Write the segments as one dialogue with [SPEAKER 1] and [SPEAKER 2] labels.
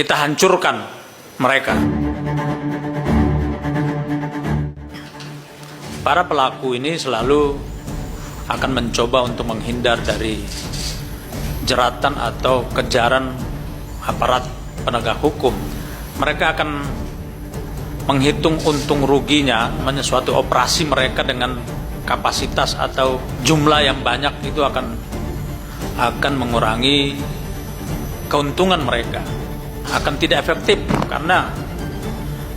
[SPEAKER 1] kita hancurkan mereka. Para pelaku ini selalu akan mencoba untuk menghindar dari jeratan atau kejaran aparat penegak hukum. Mereka akan menghitung untung ruginya suatu operasi mereka dengan kapasitas atau jumlah yang banyak itu akan mengurangi keuntungan mereka, akan tidak efektif karena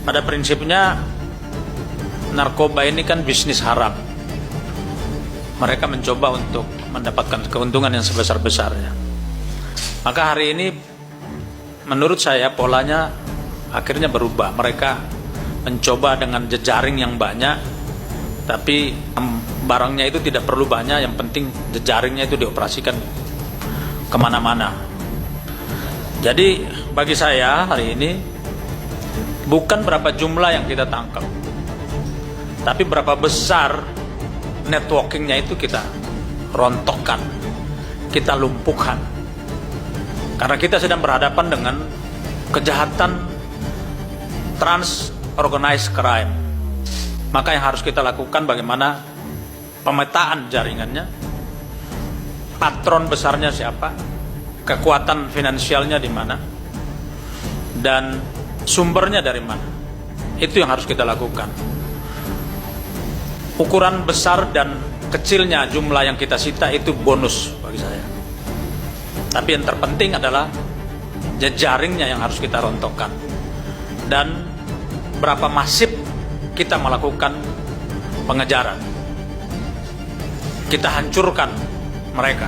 [SPEAKER 1] pada prinsipnya narkoba ini kan bisnis haram. Mereka mencoba untuk mendapatkan keuntungan yang sebesar-besarnya. Maka hari ini menurut saya polanya akhirnya berubah. Mereka mencoba dengan jejaring yang banyak, tapi barangnya itu tidak perlu banyak, yang penting jejaringnya itu dioperasikan kemana-mana. Jadi bagi saya hari ini bukan berapa jumlah yang kita tangkap, tapi berapa besar networkingnya itu kita rontokkan, kita lumpuhkan. Karena kita sedang berhadapan dengan kejahatan organized crime. Maka yang harus kita lakukan bagaimana pemetaan jaringannya, patron besarnya siapa, kekuatan finansialnya di mana, dan sumbernya dari mana. Itu yang harus kita lakukan. Ukuran besar dan kecilnya jumlah yang kita sita itu bonus bagi saya. Tapi yang terpenting adalah jejaringnya yang harus kita rontokkan. Dan berapa masif kita melakukan pengejaran. Kita hancurkan mereka.